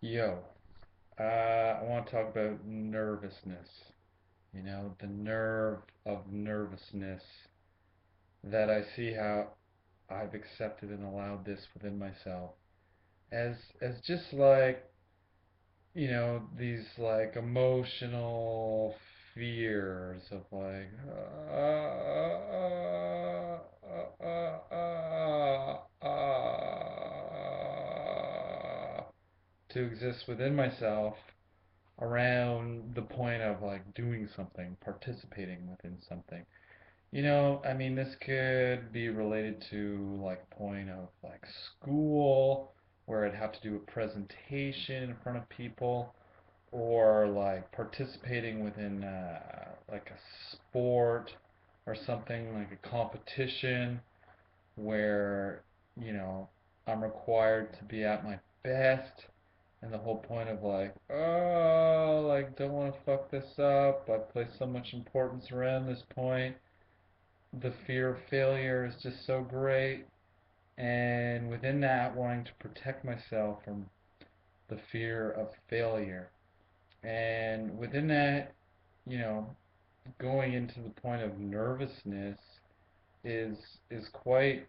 Yo, I want to talk about nervousness. The nerve of nervousness that I see how I've accepted and allowed this within myself as just like, these like emotional fears of like to exist within myself around the point of like doing something, participating within something. I mean, this could be related to like point of like school, where I'd have to do a presentation in front of people, or like participating within like a sport or something like a competition where, you know, I'm required to be at my best. And the whole point of like, oh, like, don't want to fuck this up. I place so much importance around this point. The fear of failure is just so great. And within that, wanting to protect myself from the fear of failure. And within that, you know, going into the point of nervousness is is quite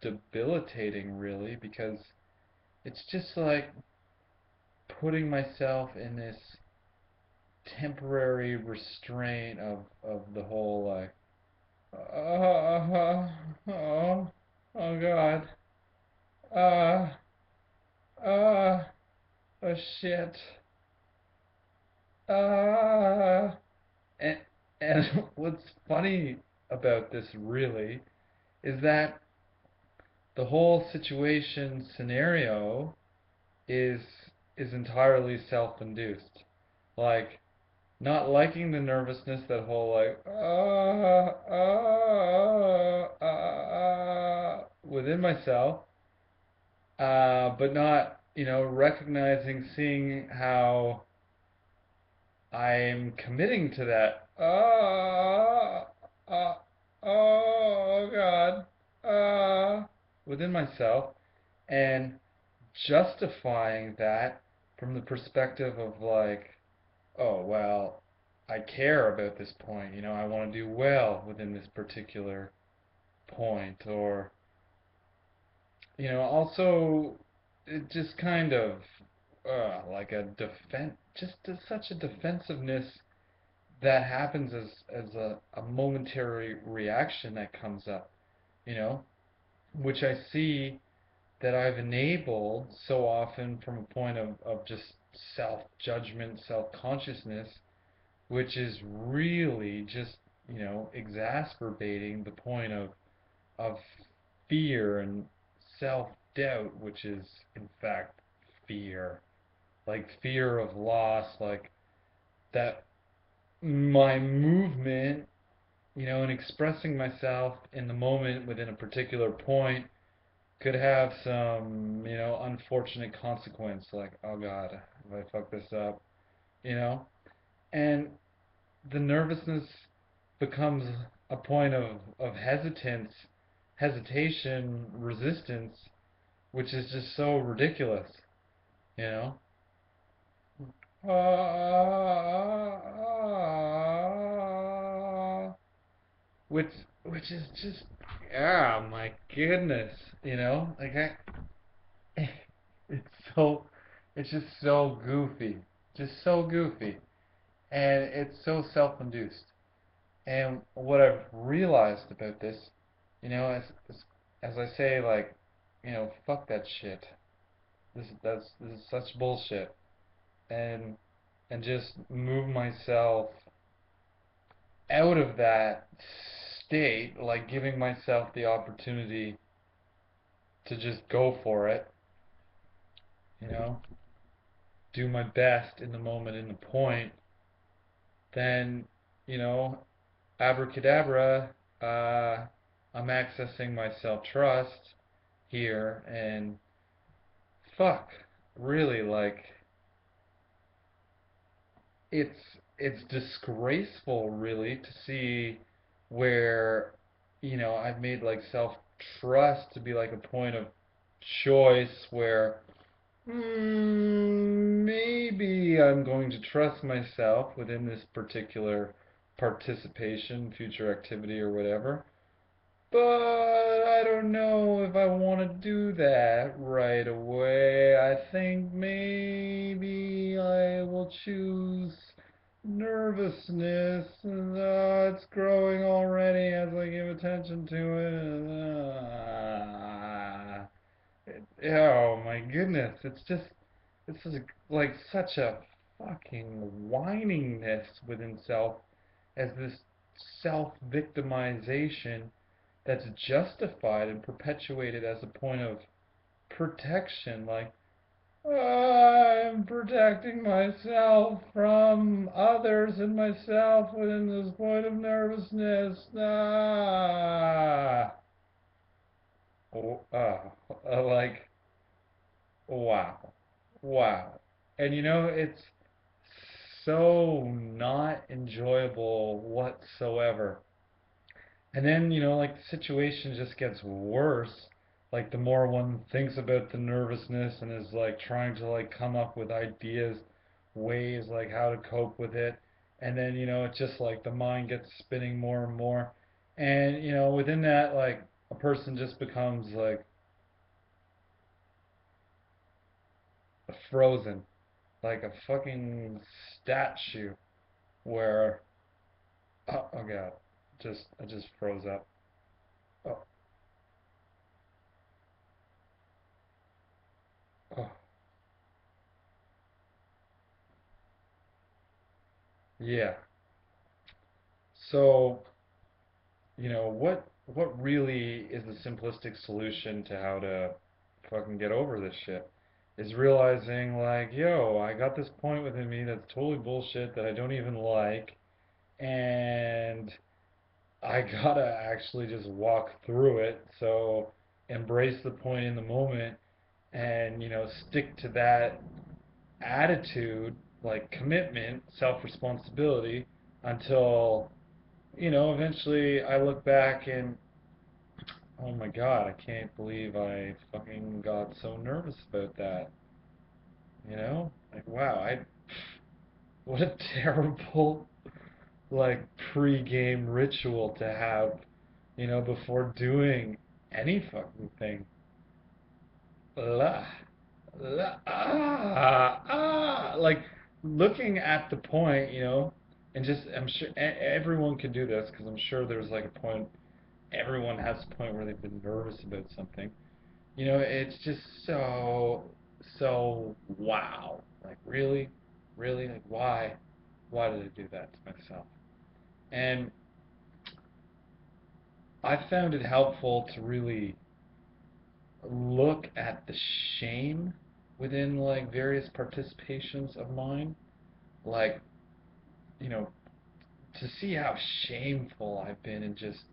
debilitating, really, because it's just like putting myself in this temporary restraint of the whole like oh oh oh God uh uh oh shit uh and and what's funny about this really is that the whole situation scenario is is entirely self-induced. Like not liking the nervousness, that whole like within myself, but not recognizing, seeing how I'm committing to that oh God within myself, and justifying that from the perspective of like, oh, well, I care about this point, I want to do well within this particular point, or, also it just kind of like a defense, just such a defensiveness that happens as a momentary reaction that comes up, you know, which I see that I've enabled so often from a point of just self judgment, self consciousness, which is really just, exacerbating the point of fear and self doubt, which is in fact fear. Like fear of loss, like that my movement, and expressing myself in the moment within a particular point could have some, unfortunate consequence, like, oh God, if I fuck this up, you know? And the nervousness becomes a point of hesitation, resistance, which is just so ridiculous, you know? Which which is just my goodness, like it's so it's just so goofy, just so goofy, and it's so self-induced. And what I've realized about this, as I say, like, fuck that shit. This is such bullshit, and just move myself out of that state, like giving myself the opportunity to just go for it, you know, do my best in the moment, in the point, then, you know, abracadabra, I'm accessing my self trust here, and fuck, really, like, it's it's disgraceful, really, to see where, I've made like self trust to be like a point of choice where maybe I'm going to trust myself within this particular participation, future activity, or whatever. But I don't know if I want to do that right away. I think maybe I will choose nervousness. And, it's growing already as I give attention to it. Oh my goodness, it's just like such a fucking whiningness within self as this self-victimization that's justified and perpetuated as a point of protection. Like, I'm protecting myself from others and myself within this point of nervousness. Oh, like, wow. Wow. And it's so not enjoyable whatsoever. And then, like the situation just gets worse. Like the more one thinks about the nervousness and is like trying to like come up with ideas, ways like how to cope with it. And then, it's just like the mind gets spinning more and more. And, within that, like a person just becomes like frozen, like a fucking statue where, oh God, I just froze up. Oh, oh, yeah. So, what really is the simplistic solution to how to fucking get over this shit? Is realizing like, yo, I got this point within me that's totally bullshit that I don't even like, and I gotta actually just walk through it. So embrace the point in the moment and, stick to that attitude, like commitment, self-responsibility until eventually I look back and, oh my God, I can't believe I fucking got so nervous about that. Like, wow, what a terrible, like, pre-game ritual to have, before doing any fucking thing. La, like, looking at the point, and just, I'm sure everyone can do this because I'm sure there's like a point, everyone has a point where they've been nervous about something. It's just so wow. Like, really? Really? Like, why? Why did I do that to myself? And I found it helpful to really look at the shame within like various participations of mine. Like, you know, to see how shameful I've been in just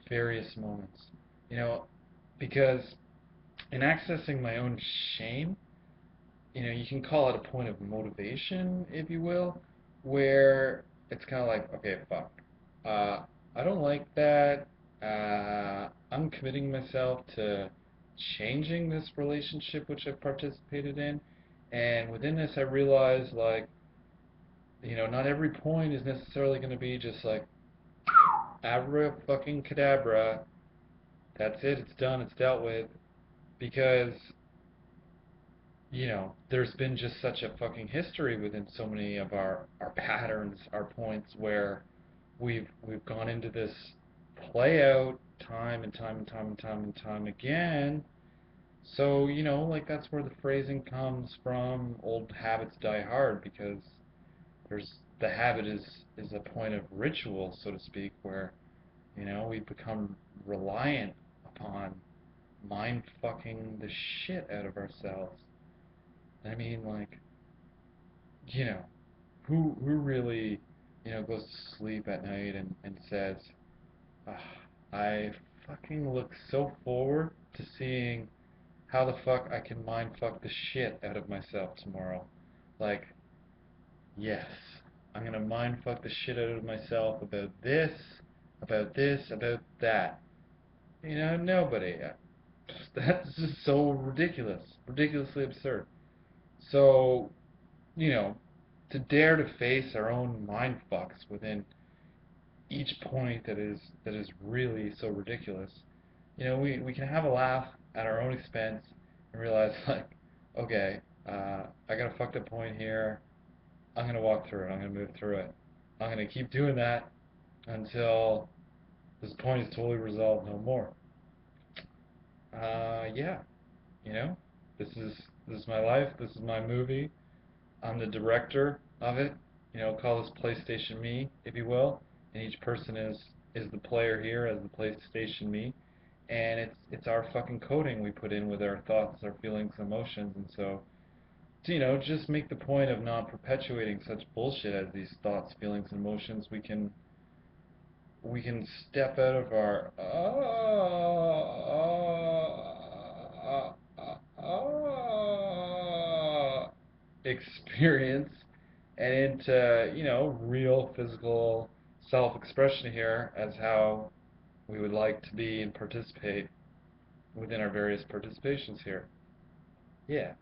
various moments. You know, because in accessing my own shame, you can call it a point of motivation, if you will, where it's kind of like, okay, fuck, uh, I don't like that. I'm committing myself to changing this relationship which I've participated in, and within this, I realize like, not every point is necessarily going to be just like abra fucking cadabra. That's it. It's done. It's dealt with. Because there's been just such a fucking history within so many of our patterns, our points where we've gone into this play out time and time and time and time and time again. So, like that's where the phrasing comes from, old habits die hard, because there's the habit is a point of ritual, so to speak, where, we become reliant upon mind fucking the shit out of ourselves. I mean, like, you know, who really, goes to sleep at night and says, "Ah, I fucking look so forward to seeing how the fuck I can mind fuck the shit out of myself tomorrow." Like, yes, I'm gonna mind fuck the shit out of myself about this, about that. Nobody. That's just so ridiculous, ridiculously absurd. So, you know, to dare to face our own mind fucks within each point that is really so ridiculous. We can have a laugh at our own expense and realize like, okay, I got a fucked up point here. I'm gonna walk through it. I'm gonna move through it. I'm gonna keep doing that until this point is totally resolved, no more. Yeah, you know, this is this is my life. This is my movie. I'm the director of it. Call this PlayStation me, if you will. And each person is the player here as the PlayStation me. And it's our fucking coding we put in with our thoughts, our feelings, emotions, and so just make the point of not perpetuating such bullshit as these thoughts, feelings, and emotions. We can step out of our experience and into real physical self-expression here as how we would like to be and participate within our various participations here. Yeah.